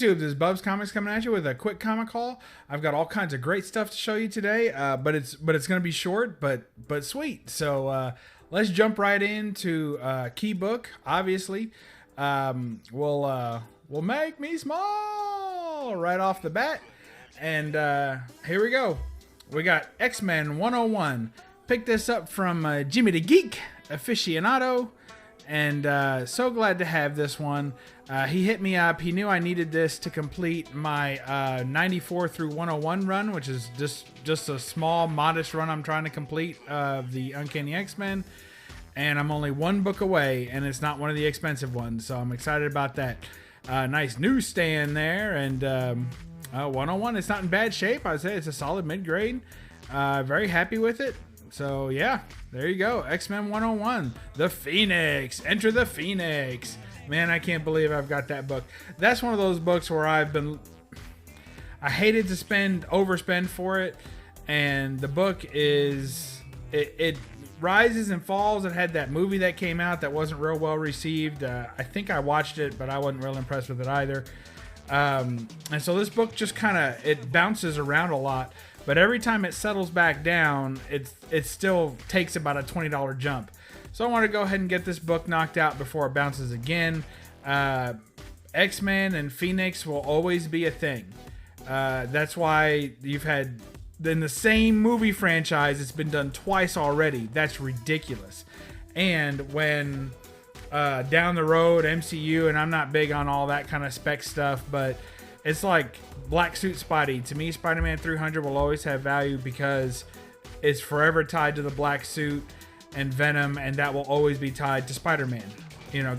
YouTube? This is BUB'S Comics coming at you with a quick comic haul. I've got all kinds of great stuff to show you today, but it's going to be short, but sweet. So let's jump right into key book. Obviously, will make me small right off the bat, and here we go. We got X-Men 101. Picked this up from Jimmy the Geek Aficionado, and so glad to have this one. He hit me up. He knew I needed this to complete my 94 through 101 run, which is just a small, modest run I'm trying to complete of the Uncanny X-Men. And I'm only one book away, and it's not one of the expensive ones, so I'm excited about that. Nice newsstand there, and 101, it's not in bad shape. I'd say it's a solid mid-grade. Very happy with it. So yeah, there you go. X-Men 101. The Phoenix. Enter the Phoenix. Man, I can't believe I've got that book. That's one of those books where I hated to overspend for it. And the book is, it rises and falls. It had that movie that came out that wasn't real well received. I think I watched it, but I wasn't real impressed with it either. And so this book just it bounces around a lot. But every time it settles back down, it still takes about a $20 jump. So I want to go ahead and get this book knocked out before it bounces again. X-Men and Phoenix will always be a thing. That's why you've had, in the same movie franchise, it's been done twice already. That's ridiculous. And when down the road, MCU, and I'm not big on all that kind of spec stuff, but it's like Black Suit Spidey. To me, Spider-Man 300 will always have value because it's forever tied to the black suit and Venom, and that will always be tied to Spider-Man,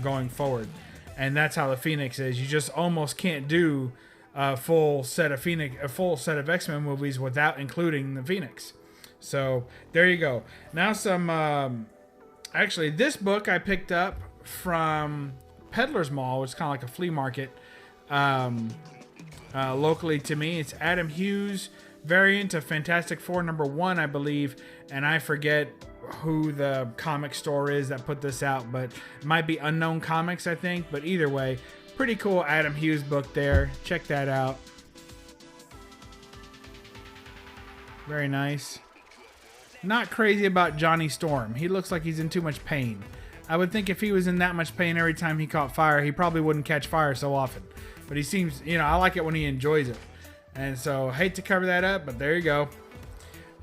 going forward. And that's how the Phoenix is. You just almost can't do a full set of X-Men movies without including the Phoenix. So there you go. Now actually, this book I picked up from Peddler's Mall, which is kind of like a flea market. Locally to me, it's Adam Hughes variant of Fantastic Four #1, I believe, and I forget who the comic store is that put this out, but it might be Unknown Comics, I think. But either way, pretty cool Adam Hughes book there. Check that out. Very nice. Not crazy about Johnny Storm. He looks like he's in too much pain. I would think if he was in that much pain every time he caught fire, he probably wouldn't catch fire so often. But he seems, I like it when he enjoys it. And so, hate to cover that up, but there you go.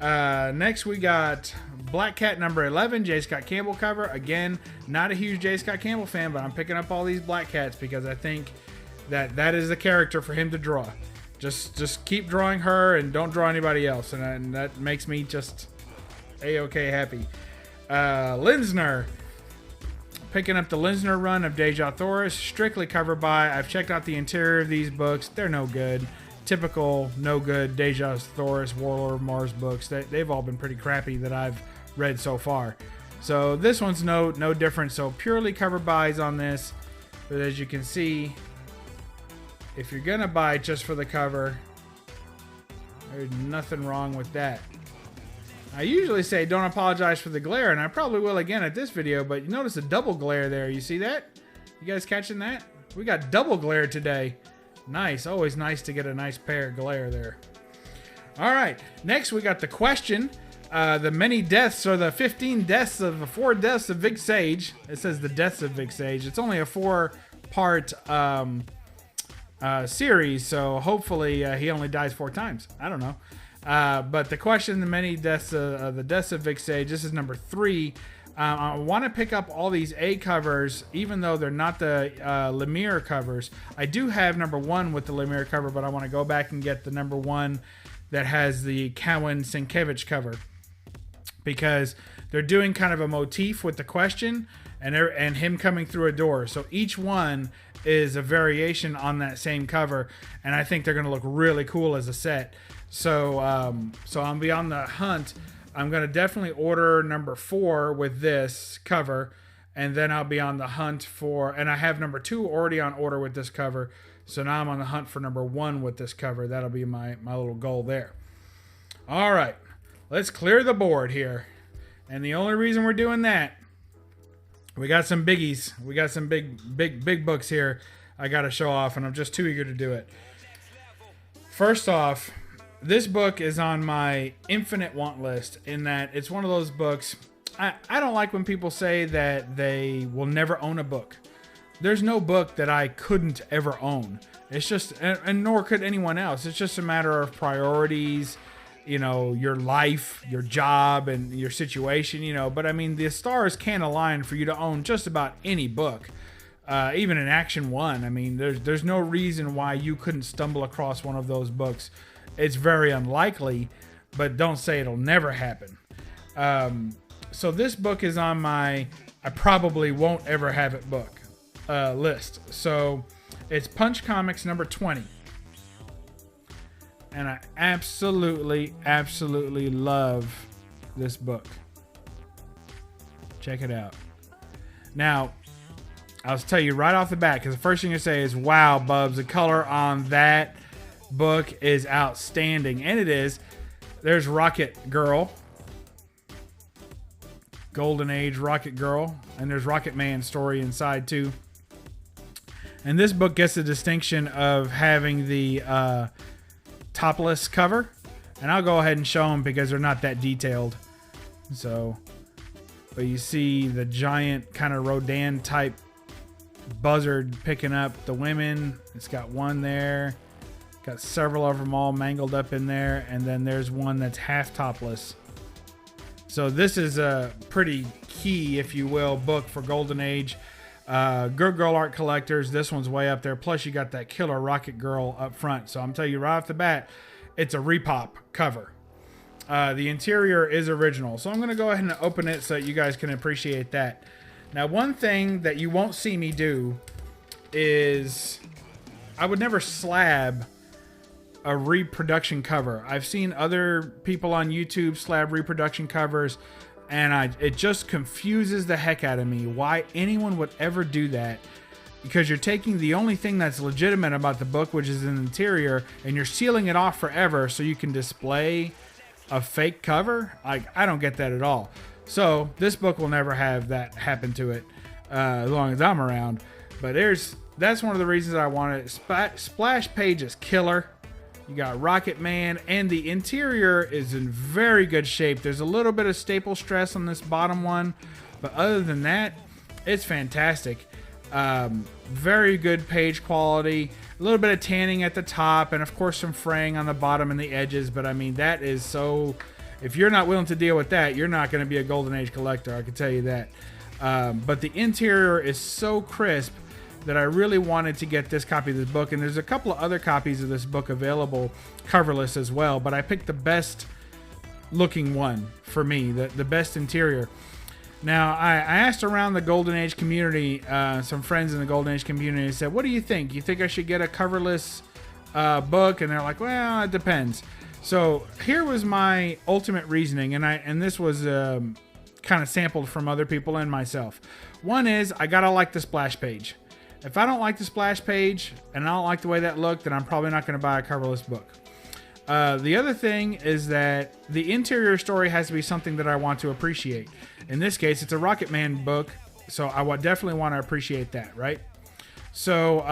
Next, we got Black Cat #11, J. Scott Campbell cover. Again, not a huge J. Scott Campbell fan, but I'm picking up all these Black Cats because I think that is the character for him to draw. Just keep drawing her and don't draw anybody else. And that makes me just A-okay happy. Linsner. Picking up the Linsner run of Dejah Thoris, strictly covered by. I've checked out the interior of these books. They're no good. Typical no good Dejah Thoris, Warlord of Mars books. They've all been pretty crappy that I've read so far. So this one's no different. So purely covered buys on this. But as you can see, if you're going to buy just for the cover, there's nothing wrong with that. I usually say don't apologize for the glare, and I probably will again at this video, but you notice a double glare there. You see that? You guys catching that? We got double glare today. Nice. Always nice to get a nice pair of glare there. All right. Next, we got the question. The many deaths, or the 15 deaths of 4 deaths of Vic Sage. It says the deaths of Vic Sage. It's only a 4-part series, so hopefully he only dies 4 times. I don't know. But the question, the many deaths, the deaths of Vic Sage, this is #3. I want to pick up all these A covers, even though they're not the Lemire covers. I do have #1 with the Lemire cover, but I want to go back and get the #1 that has the Cowan Sienkiewicz cover, because they're doing kind of a motif with the question and him coming through a door. So each one is a variation on that same cover, and I think they're going to look really cool as a set. So I'll be on the hunt. I'm going to definitely order #4 with this cover, and then I'll be on the hunt for, and I have #2 already on order with this cover. So now I'm on the hunt for #1 with this cover. That'll be my little goal there. All right, let's clear the board here. And the only reason we're doing that, we got some biggies. We got some big books here. I got to show off, and I'm just too eager to do it. First off, this book is on my infinite want list in that it's one of those books. I don't like when people say that they will never own a book. There's no book that I couldn't ever own. It's just, and nor could anyone else. It's just a matter of priorities, you know, your life, your job, and your situation, you know. But I mean, the stars can align for you to own just about any book, even an Action 1. I mean, there's no reason why you couldn't stumble across one of those books. It's very unlikely, but don't say it'll never happen. So this book is on my I probably won't ever have it book list. So it's Punch Comics number 20. And I absolutely love this book. Check it out. Now, I'll tell you right off the bat, because the first thing you say is, wow, Bubs, the color on that book is outstanding. And it is. There's Rocket Girl. Golden Age Rocket Girl. And there's Rocket Man story inside too. And this book gets the distinction of having the topless cover. And I'll go ahead and show them because they're not that detailed. So, but you see the giant kind of Rodan type buzzard picking up the women. It's got one there. Got several of them all mangled up in there. And then there's one that's half topless. So this is a pretty key, if you will, book for Golden Age. Good Girl art collectors. This one's way up there. Plus you got that killer Rocket Girl up front. So I'm telling you right off the bat, it's a repop cover. The interior is original. So I'm going to go ahead and open it so that you guys can appreciate that. Now, one thing that you won't see me do is I would never slab a reproduction cover. I've seen other people on YouTube slab reproduction covers, and it just confuses the heck out of me why anyone would ever do that, because you're taking the only thing that's legitimate about the book, which is an interior, and you're sealing it off forever so you can display a fake cover. Like, I don't get that at all. So this book will never have that happen to it as long as I'm around. But that's one of the reasons I want it. Splash page is killer. You got Rocket Man, and the interior is in very good shape. There's a little bit of staple stress on this bottom one, but other than that, it's fantastic. Very good page quality, a little bit of tanning at the top, and of course some fraying on the bottom and the edges. But I mean, that is so, if you're not willing to deal with that, you're not going to be a Golden Age collector, I can tell you that. But the interior is so crisp that I really wanted to get this copy of this book. And there's a couple of other copies of this book available coverless as well, but I picked the best looking one for me, the best interior. Now, I asked around the Golden Age community, some friends in the Golden Age community said, what do you think? You think I should get a coverless book? And they're like, well, it depends. So here was my ultimate reasoning, and this was kind of sampled from other people and myself. One is, I gotta like the splash page. If I don't like the splash page and I don't like the way that looked, then I'm probably not going to buy a coverless book. The other thing is that the interior story has to be something that I want to appreciate. In this case, it's a Rocket Man book, so I would definitely want to appreciate that, right? So,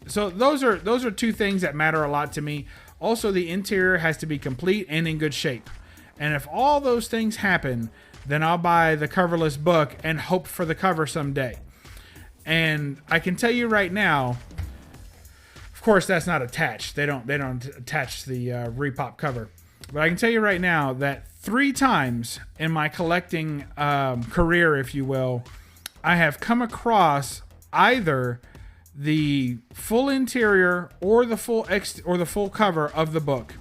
so those are two things that matter a lot to me. Also, the interior has to be complete and in good shape. And if all those things happen, then I'll buy the coverless book and hope for the cover someday. And I can tell you right now, of course, that's not attached. They don't attach the repop cover. But I can tell you right now that 3 times in my collecting career, if you will, I have come across either the full interior or the full cover of the book,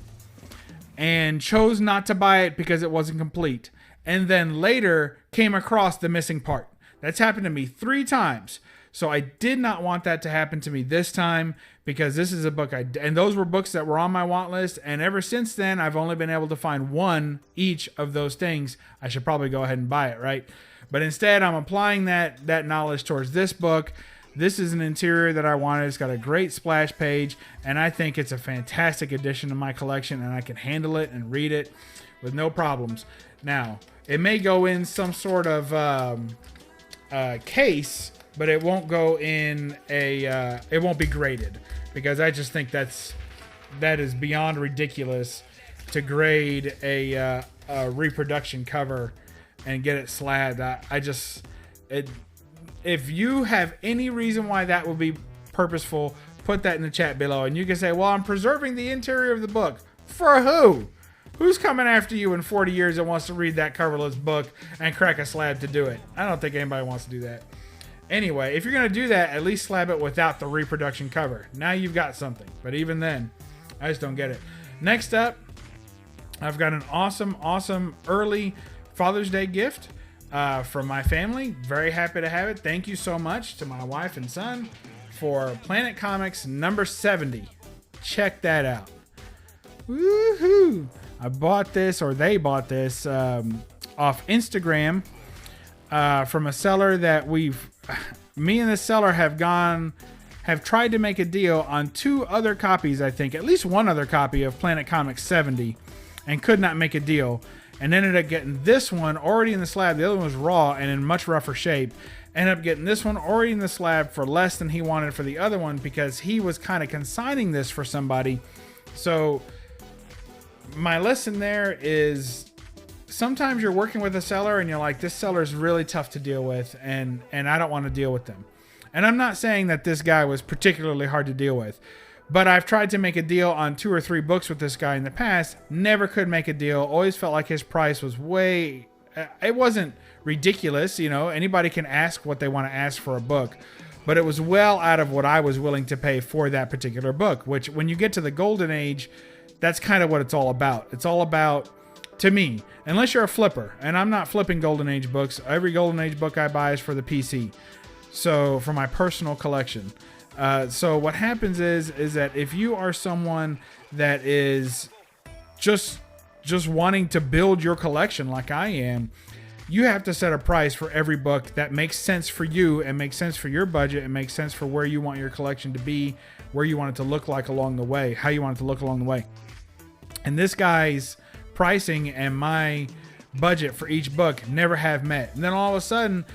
and chose not to buy it because it wasn't complete, and then later came across the missing part. That's happened to me 3 times. So I did not want that to happen to me this time, because this is a book and those were books that were on my want list. And ever since then, I've only been able to find one each of those things. I should probably go ahead and buy it, right? But instead, I'm applying that knowledge towards this book. This is an interior that I wanted. It's got a great splash page, and I think it's a fantastic addition to my collection, and I can handle it and read it with no problems. Now, it may go in some sort of case but it won't go in a. It won't be graded because I just think that is beyond ridiculous to grade a reproduction cover and get it slabbed. If you have any reason why that would be purposeful, put that in the chat below, and you can say, well, I'm preserving the interior of the book. For who? Who's coming after you in 40 years and wants to read that coverless book and crack a slab to do it? I don't think anybody wants to do that. Anyway, if you're going to do that, at least slab it without the reproduction cover. Now you've got something. But even then, I just don't get it. Next up, I've got an awesome early Father's Day gift from my family. Very happy to have it. Thank you so much to my wife and son for Planet Comics number 70. Check that out. Woohoo! I bought this, or they bought this off Instagram from a seller that me and the seller have tried to make a deal on 2 other copies, I think, at least 1 other copy of Planet Comics 70, and could not make a deal, and ended up getting this one already in the slab. The other one was raw and in much rougher shape. Ended up getting this one already in the slab for less than he wanted for the other one because he was kind of consigning this for somebody. So my lesson there is sometimes you're working with a seller and you're like, this seller is really tough to deal with, and I don't want to deal with them. And I'm not saying that this guy was particularly hard to deal with, but I've tried to make a deal on 2 or 3 books with this guy in the past. Never could make a deal. Always felt like his price was it wasn't ridiculous. You know, anybody can ask what they want to ask for a book, but it was well out of what I was willing to pay for that particular book, which when you get to the golden age, that's kind of what it's all about. It's all about, to me, unless you're a flipper, and I'm not flipping golden age books. Every golden age book I buy is for the PC. So for my personal collection. So what happens is that if you are someone that is just wanting to build your collection like I am, you have to set a price for every book that makes sense for you and makes sense for your budget and makes sense for where you want your collection to be, where you want it to look like along the way, how you want it to look along the way. And this guy's pricing and my budget for each book never have met. And then all of a sudden,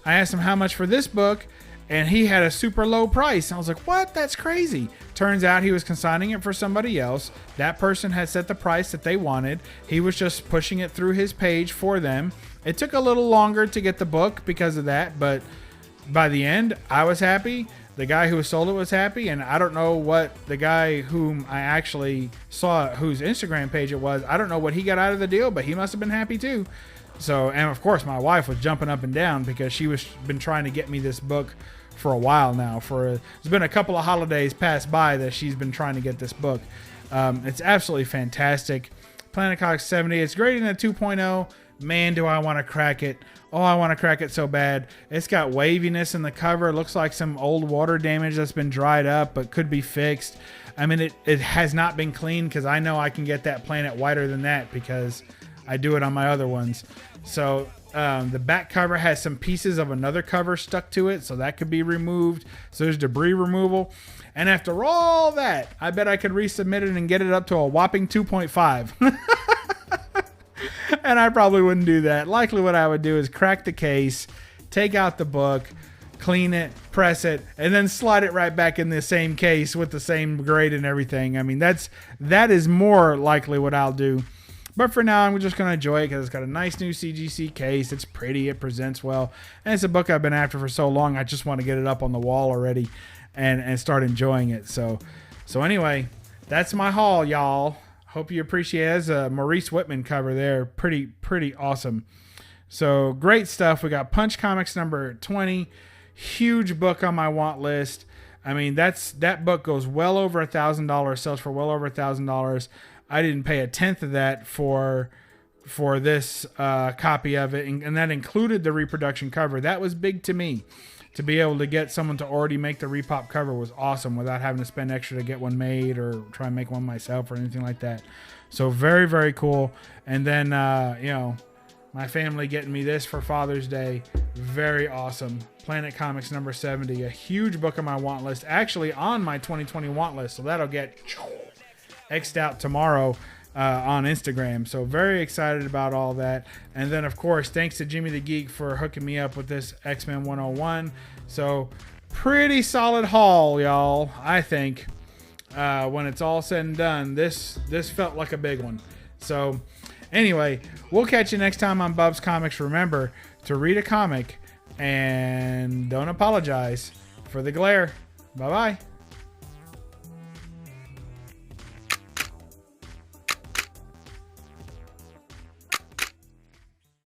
I asked him how much for this book, and he had a super low price. And I was like, what? That's crazy. Turns out he was consigning it for somebody else. That person had set the price that they wanted. He was just pushing it through his page for them. It took a little longer to get the book because of that, but by the end, I was happy. The guy who sold it was happy, and I don't know what the guy whom I actually saw, whose Instagram page it was, I don't know what he got out of the deal, but he must have been happy too. So, and of course, my wife was jumping up and down because she was been trying to get me this book for a while now. There's been a couple of holidays passed by that she's been trying to get this book. It's absolutely fantastic. Planet Comics 70. It's graded in a 2.0. Man, do I want to crack it. Oh, I want to crack it so bad. It's got waviness in the cover. It looks like some old water damage that's been dried up but could be fixed. I mean, it has not been cleaned because I know I can get that planet whiter than that because I do it on my other ones. So the back cover has some pieces of another cover stuck to it, so that could be removed. So there's debris removal. And after all that, I bet I could resubmit it and get it up to a whopping 2.5. And I probably wouldn't do that. Likely what I would do is crack the case, take out the book, clean it, press it, and then slide it right back in the same case with the same grade and everything. I mean, that is more likely what I'll do. But for now, I'm just going to enjoy it because it's got a nice new CGC case. It's pretty. It presents well. And it's a book I've been after for so long. I just want to get it up on the wall already and start enjoying it. So anyway, that's my haul, y'all. Hope you appreciate it. There's a Maurice Whitman cover there. Pretty awesome. So great stuff. We got Punch Comics number 20. Huge book on my want list. I mean, that book goes well over $1,000. Sells for well over $1,000. I didn't pay a tenth of that for this copy of it, and that included the reproduction cover. That was big to me. To be able to get someone to already make the repop cover was awesome without having to spend extra to get one made or try and make one myself or anything like that. So very, very cool. And then, my family getting me this for Father's Day. Very awesome. Planet Comics number 70. A huge book on my want list. Actually on my 2020 want list. So that'll get X'd out tomorrow on Instagram. So very excited about all that. And then, of course, thanks to Jimmy the Geek for hooking me up with this X-Men 101. So pretty solid haul, y'all. I think when it's all said and done, this felt like a big one. So anyway, we'll catch you next time on BUB'S Comics. Remember to read a comic and don't apologize for the glare. Bye bye.